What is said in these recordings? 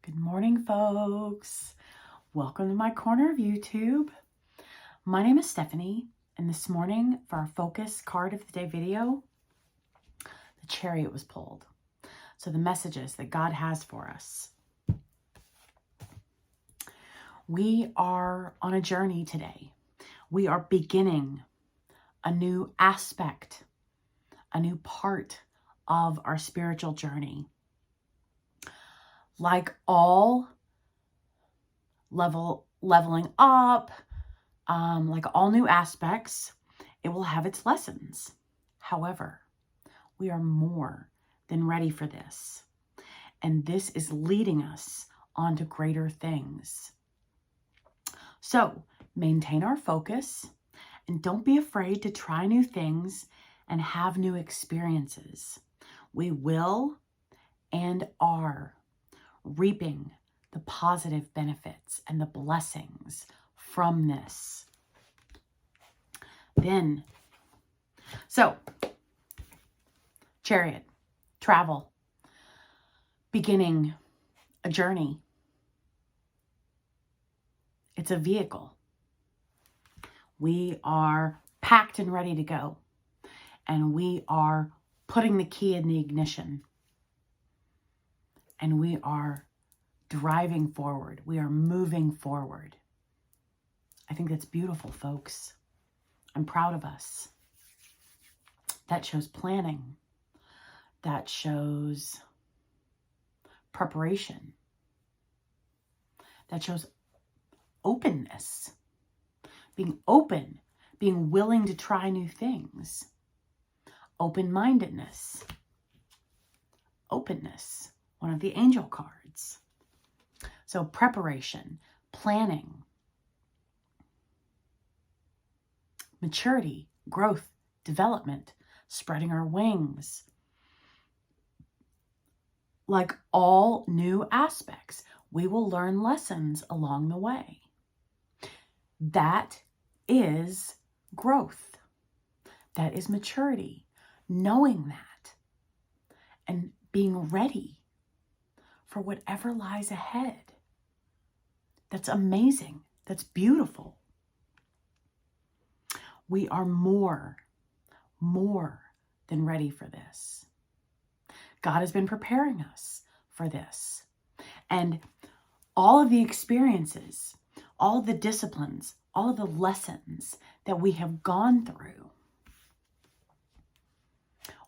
Good morning, folks. Welcome to my corner of YouTube. My name is Stephanie, and this morning for our focus card of the day video, the Chariot was pulled. So the messages that God has for us. We are on a journey today. We are beginning a new aspect, a new part of our spiritual journey. Like all leveling up, like all new aspects, it will have its lessons. However, we are more than ready for this. And this is leading us on to greater things. So maintain our focus and don't be afraid to try new things and have new experiences. We will and are reaping the positive benefits and the blessings from this. So Chariot, travel, beginning a journey. It's a vehicle. We are packed and ready to go, and we are putting the key in the ignition. And we are driving forward. We are moving forward. I think that's beautiful, folks. I'm proud of us. That shows planning. That shows preparation. That shows openness. Being open. Being willing to try new things. Open-mindedness. Openness. One of the angel cards. So preparation, planning, maturity, growth, development, spreading our wings. Like all new aspects, we will learn lessons along the way. That is growth. That is maturity. Knowing that and being ready for whatever lies ahead. That's amazing. That's beautiful. We are more than ready for this. God has been preparing us for this. And all of the experiences, all of the disciplines, all of the lessons that we have gone through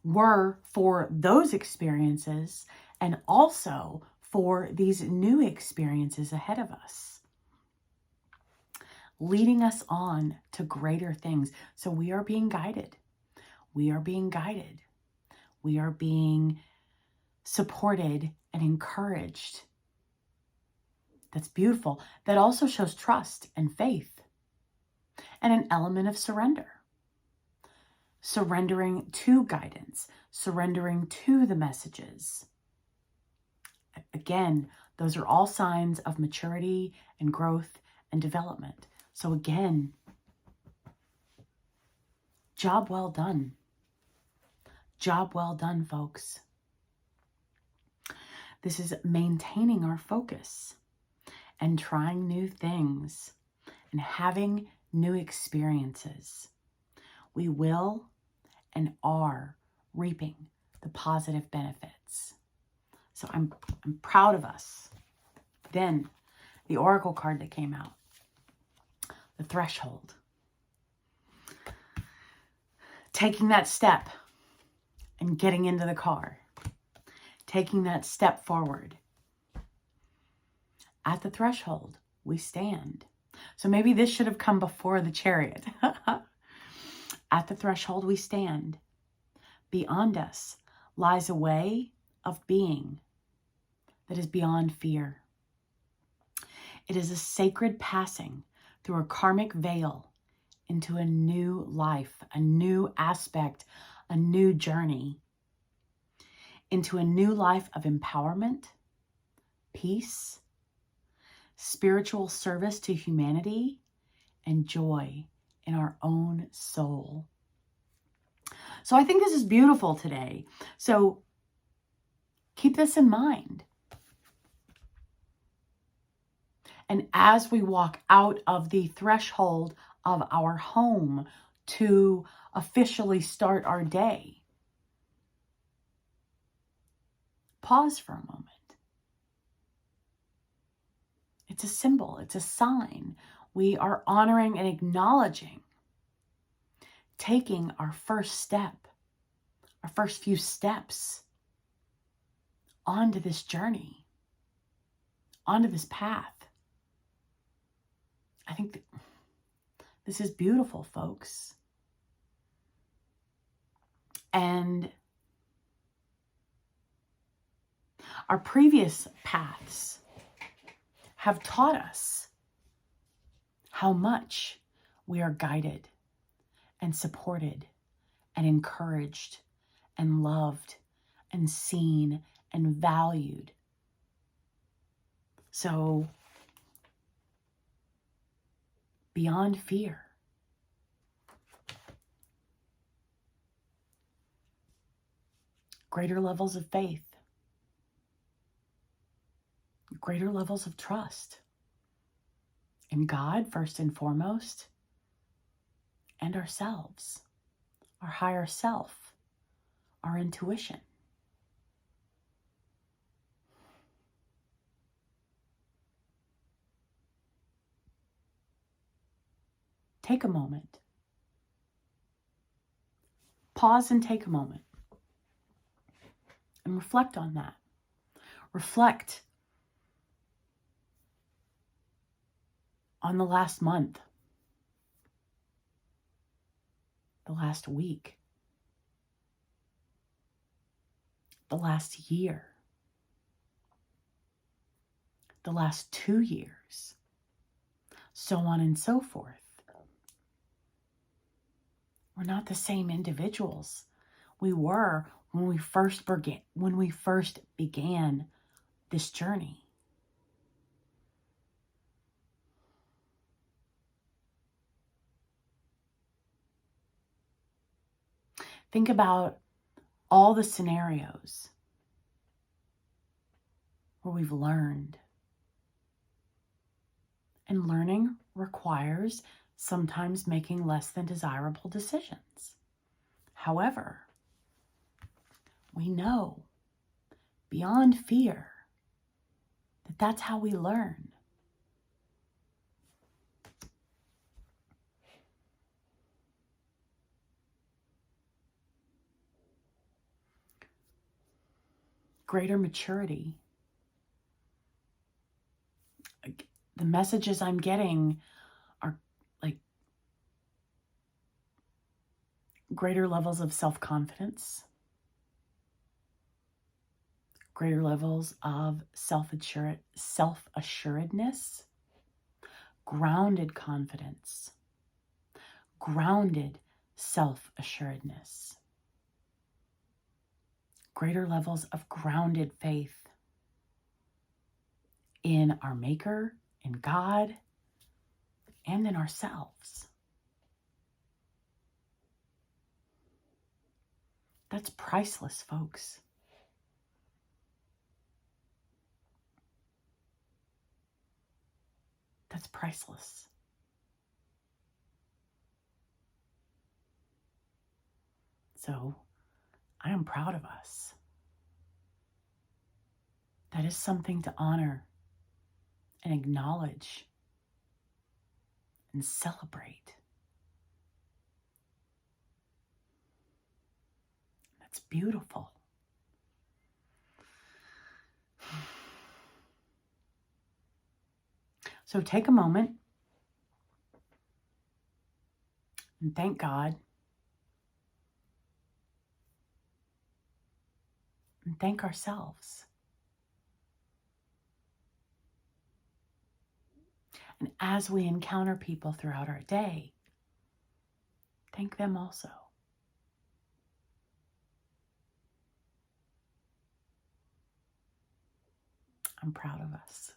were for those experiences and also for these new experiences ahead of us, leading us on to greater things. So we are being guided. We are being guided. We are being supported and encouraged. That's beautiful. That also shows trust and faith and an element of surrender. Surrendering to guidance, surrendering to the messages. Again, those are all signs of maturity and growth and development. So again, job well done. Job well done, folks. This is maintaining our focus and trying new things and having new experiences. We will and are reaping the positive benefits. So I'm proud of us. Then the oracle card that came out, the threshold. Taking that step and getting into the car. Taking that step forward. At the threshold, we stand. So maybe this should have come before the Chariot. At the threshold, we stand. Beyond us lies a way of being that is beyond fear. It is a sacred passing through a karmic veil into a new life, a new aspect, a new journey, into a new life of empowerment, peace, spiritual service to humanity, and joy in our own soul. So I think this is beautiful today. So keep this in mind. And as we walk out of the threshold of our home to officially start our day, pause for a moment. It's a symbol, it's a sign. We are honoring and acknowledging taking our first step, our first few steps onto this journey, onto this path. I think this is beautiful, folks. And our previous paths have taught us how much we are guided and supported and encouraged and loved and seen and valued. So, beyond fear, greater levels of faith, greater levels of trust in God, first and foremost, and ourselves, our higher self, our intuition. Take a moment. Pause and take a moment. And reflect on that. Reflect on the last month, the last week, the last year, the last 2 years, so on and so forth. We're not the same individuals we were when we first began this journey. Think about all the scenarios where we've learned. And learning requires sometimes making less than desirable decisions. However, we know beyond fear that that's how we learn. Greater maturity. The messages I'm getting are like greater levels of self-confidence, greater levels of self-assuredness, grounded confidence, grounded self-assuredness, greater levels of grounded faith in our Maker, in God, and in ourselves. That's priceless, folks. That's priceless. So, I am proud of us. That is something to honor and acknowledge and celebrate. That's beautiful. So take a moment and thank God and thank ourselves. And as we encounter people throughout our day, thank them also. I'm proud of us.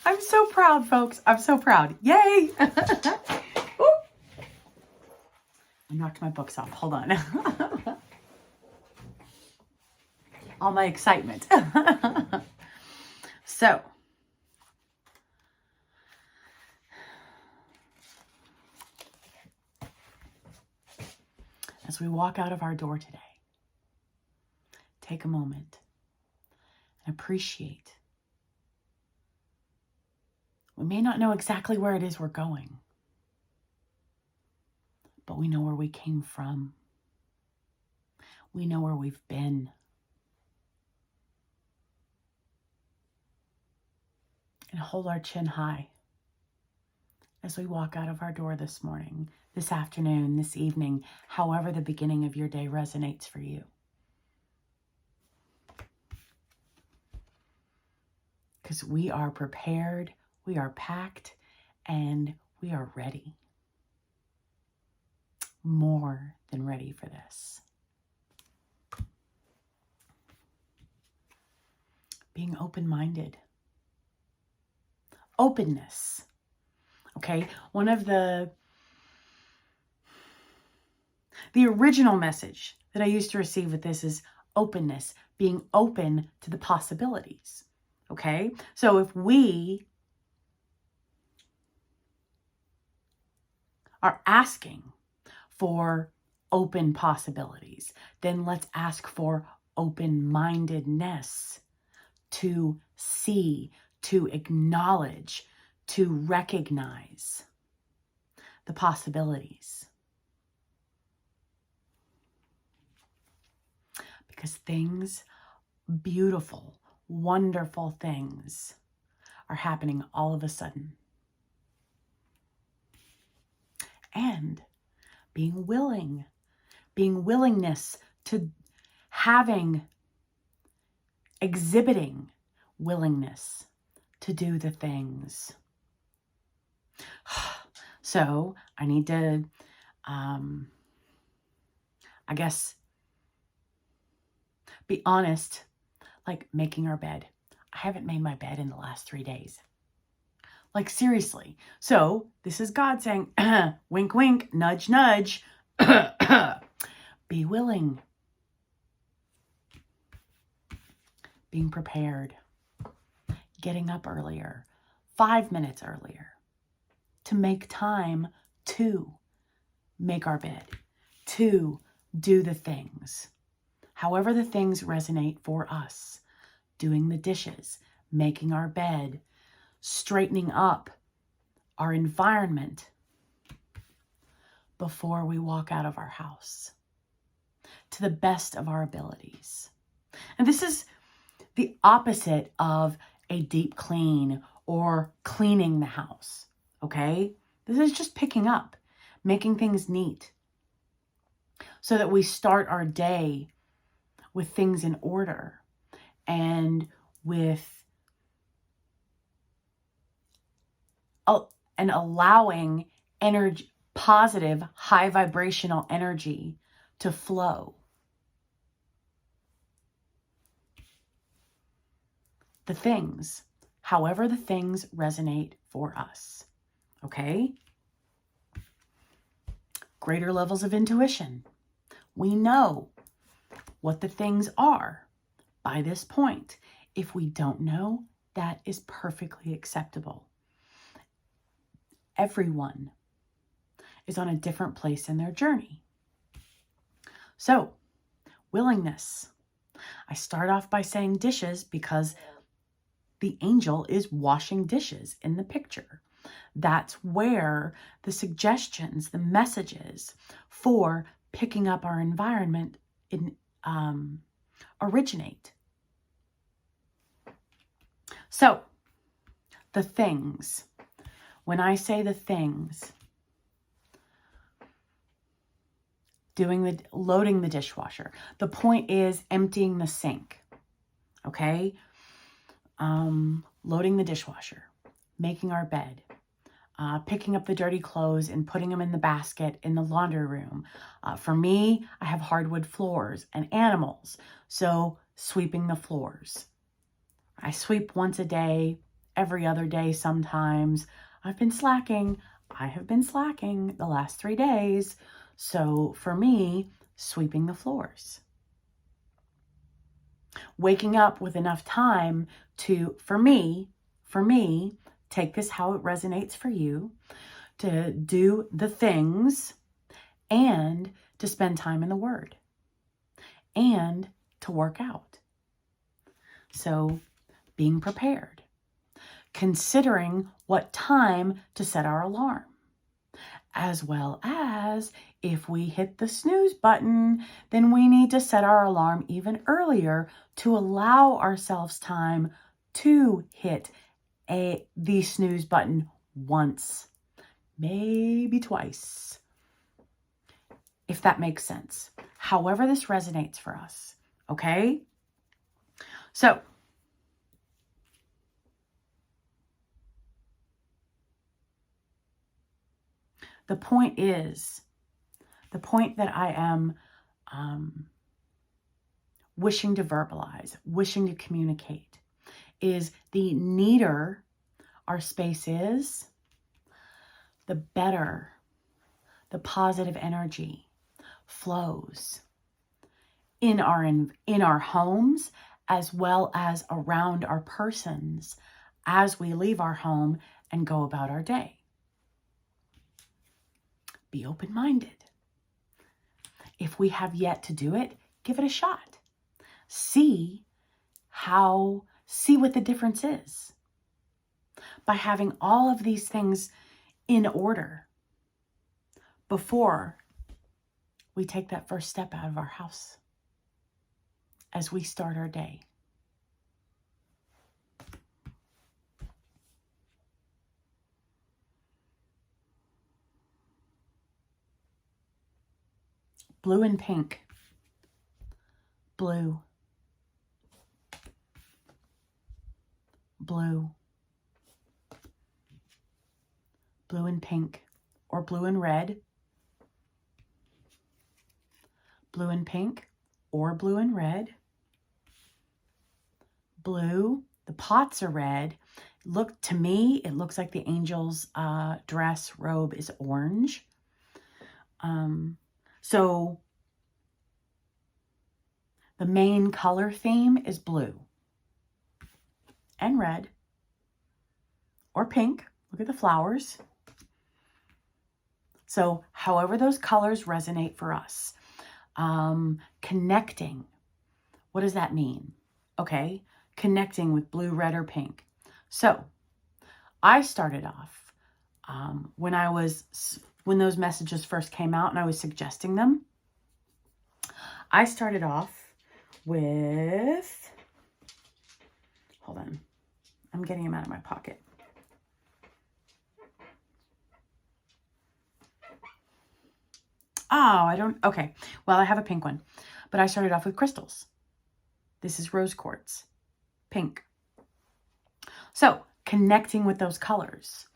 I'm so proud, folks. I'm so proud. Yay! I knocked my books off. Hold on. All my excitement. So, as we walk out of our door today, take a moment and appreciate. We may not know exactly where it is we're going, but we know where we came from. We know where we've been. And hold our chin high as we walk out of our door this morning, this afternoon, this evening, however the beginning of your day resonates for you. Because we are prepared, we are packed, and we are ready. More than ready for this. Being open-minded. Openness. Okay, one of the original message that I used to receive with this is openness, being open to the possibilities. Okay, so if we are asking for open possibilities, then let's ask for open-mindedness to see, to acknowledge, to recognize the possibilities. Because things, beautiful, wonderful things are happening all of a sudden. And being willingness to exhibiting willingness to do the things. So I need to, be honest, like making our bed. I haven't made my bed in the last 3 days. Like seriously. So this is God saying, wink, wink, nudge, nudge. Be willing. Being prepared. Getting up earlier. 5 minutes earlier. To make time to make our bed. To do the things. However the things resonate for us. Doing the dishes. Making our bed. Straightening up our environment before we walk out of our house to the best of our abilities. And this is the opposite of a deep clean or cleaning the house, okay? This is just picking up, making things neat so that we start our day with things in order and with and allowing energy, positive, high vibrational energy to flow. The things, however the things resonate for us, okay? Greater levels of intuition. We know what the things are by this point. If we don't know, that is perfectly acceptable. Everyone is on a different place in their journey. So, willingness. I start off by saying dishes because the angel is washing dishes in the picture. That's where the suggestions, the messages for picking up our environment originate. So, the things. When I say the things, loading the dishwasher. The point is emptying the sink, okay? Loading the dishwasher, making our bed, picking up the dirty clothes and putting them in the basket in the laundry room. For me, I have hardwood floors and animals, so sweeping the floors. I sweep once a day, every other day sometimes. I've been slacking. I have been slacking the last 3 days. So for me, sweeping the floors. Waking up with enough time to, for me, take this how it resonates for you, to do the things and to spend time in the Word and to work out. So being prepared, considering what time to set our alarm, as well as if we hit the snooze button, then we need to set our alarm even earlier to allow ourselves time to hit the snooze button once, maybe twice, if that makes sense. However this resonates for us, okay? So, the point that I am wishing to verbalize, wishing to communicate, is the neater our space is, the better the positive energy flows in our homes, as well as around our persons as we leave our home and go about our day. Be open-minded. If we have yet to do it, give it a shot. See what the difference is by having all of these things in order before we take that first step out of our house as we start our day. Blue and pink. Blue. Blue. Blue and pink, or blue and red. Blue and pink, or blue and red. Blue, the pots are red. To me, it looks like the angel's dress robe is orange. So the main color theme is blue and red or pink. Look at the flowers. So however those colors resonate for us. Connecting. What does that mean? Okay. Connecting with blue, red, or pink. So I started off when those messages first came out and I was suggesting them. I started off with, hold on, I'm getting them out of my pocket. Okay. Well, I have a pink one, but I started off with crystals. This is rose quartz, pink. So connecting with those colors,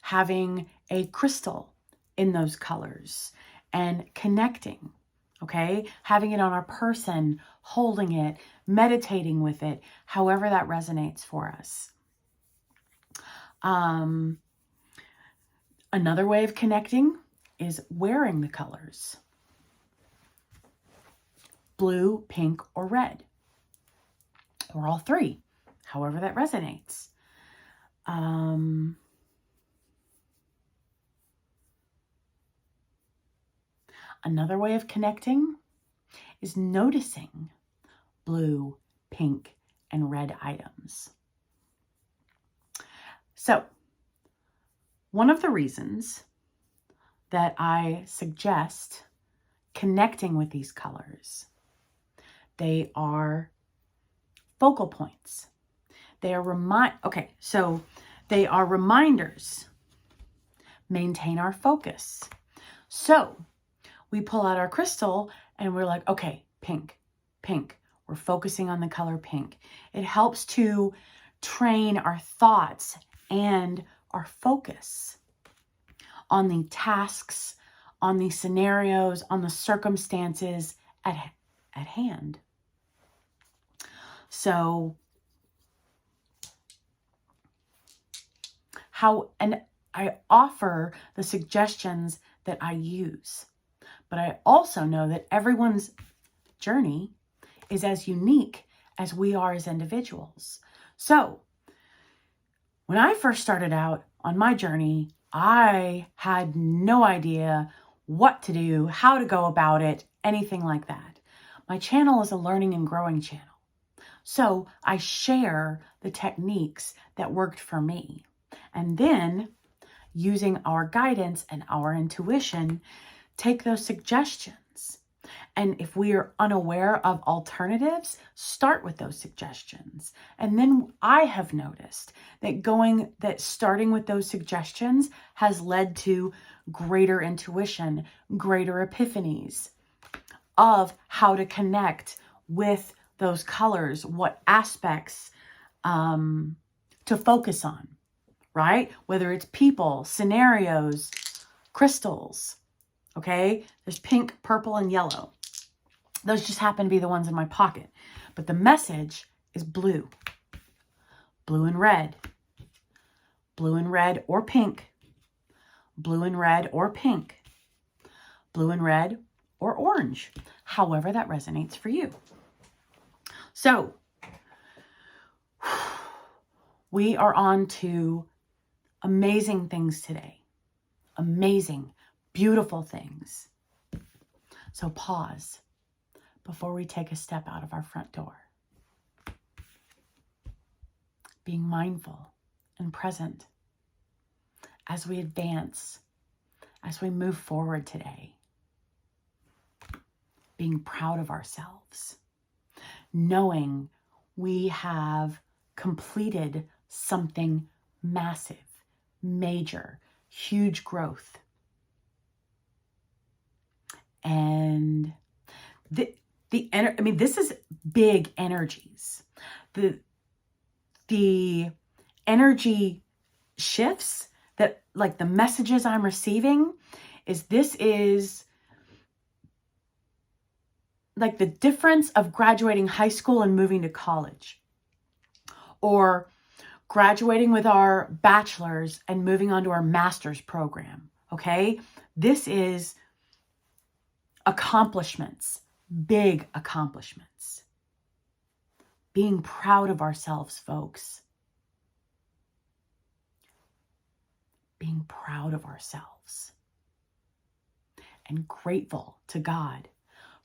having a crystal in those colors and connecting, okay? Having it on our person, holding it, meditating with it, however that resonates for us. Another way of connecting is wearing the colors. Blue, pink, or red. Or all three, however that resonates. Another way of connecting is noticing blue, pink, and red items. So, one of the reasons that I suggest connecting with these colors, they are focal points. They are they are reminders. Maintain our focus. So we pull out our crystal and we're like, okay, pink, pink. We're focusing on the color pink. It helps to train our thoughts and our focus on the tasks, on the scenarios, on the circumstances at hand. So I offer the suggestions that I use, but I also know that everyone's journey is as unique as we are as individuals. So when I first started out on my journey, I had no idea what to do, how to go about it, anything like that. My channel is a learning and growing channel. So I share the techniques that worked for me. And then using our guidance and our intuition, take those suggestions. And if we are unaware of alternatives, start with those suggestions. And then I have noticed that starting with those suggestions has led to greater intuition, greater epiphanies of how to connect with those colors, what aspects to focus on, right? Whether it's people, scenarios, crystals, okay? There's pink, purple, and yellow. Those just happen to be the ones in my pocket. But the message is blue. Blue and red. Blue and red or pink. Blue and red or pink. Blue and red or orange. However that resonates for you. So, we are on to amazing things today. Amazing, beautiful things. So pause before we take a step out of our front door. Being mindful and present as we advance, as we move forward today. Being proud of ourselves. Knowing we have completed something massive, major, huge growth. And this is big energies. The energy shifts that, like the messages I'm receiving, this is like the difference of graduating high school and moving to college, or graduating with our bachelor's and moving on to our master's program. Okay. This is accomplishments, big accomplishments. Being proud of ourselves, folks. Being proud of ourselves. And grateful to God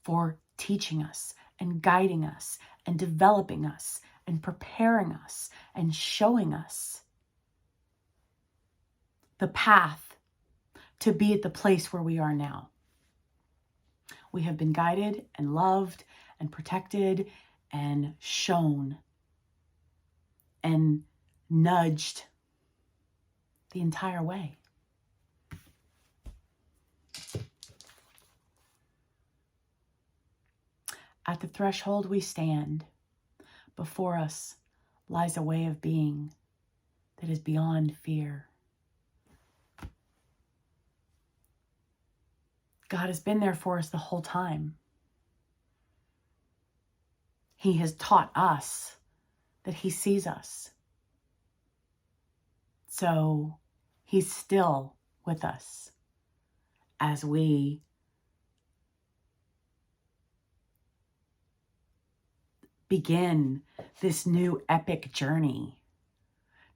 for teaching us and guiding us and developing us and preparing us and showing us the path to be at the place where we are now. We have been guided and loved and protected and shown and nudged the entire way. At the threshold we stand. Before us lies a way of being that is beyond fear. God has been there for us the whole time. He has taught us that He sees us. So He's still with us as we begin this new epic journey.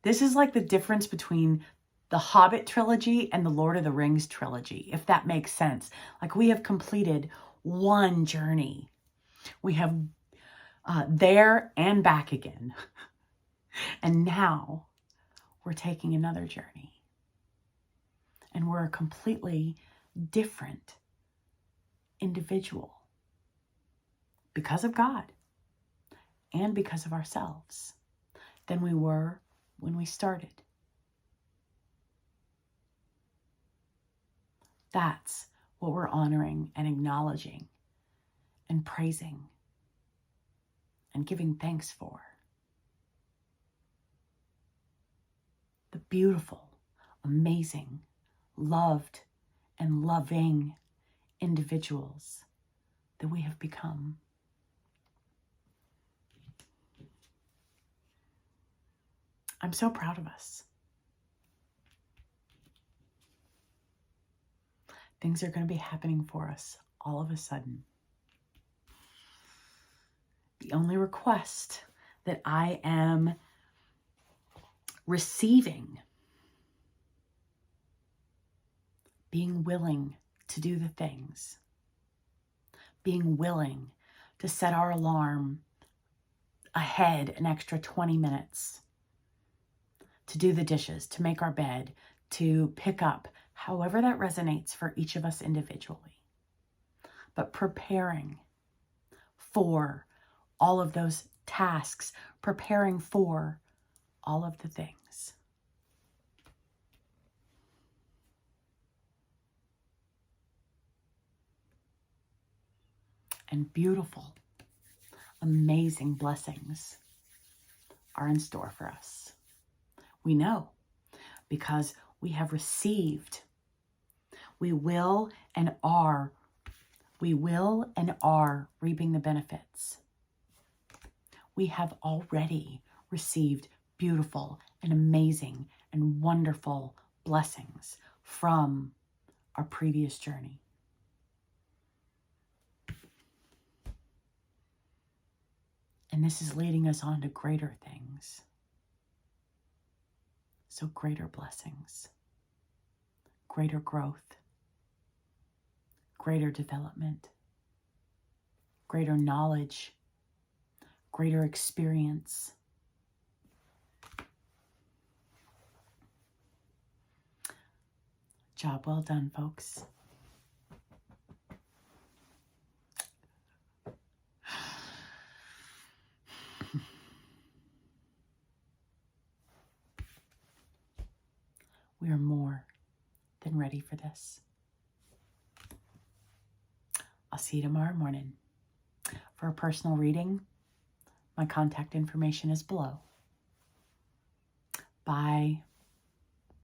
This is like the difference between the Hobbit trilogy and the Lord of the Rings trilogy, if that makes sense. Like, we have completed one journey. We have there and back again. And now we're taking another journey. And we're a completely different individual because of God and because of ourselves than we were when we started. That's what we're honoring and acknowledging and praising and giving thanks for. The beautiful, amazing, loved, and loving individuals that we have become. I'm so proud of us. Things are going to be happening for us all of a sudden. The only request that I am receiving, being willing to do the things. Being willing to set our alarm ahead an extra 20 minutes to do the dishes, to make our bed, to pick up, however that resonates for each of us individually. But preparing for all of those tasks, preparing for all of the things. And beautiful, amazing blessings are in store for us. We know because we have received. We will and are reaping the benefits. We have already received beautiful and amazing and wonderful blessings from our previous journey. And this is leading us on to greater things. So greater blessings, greater growth, greater development, greater knowledge, greater experience. Job well done, folks. We are more than ready for this. I'll see you tomorrow morning. For a personal reading, my contact information is below. Bye.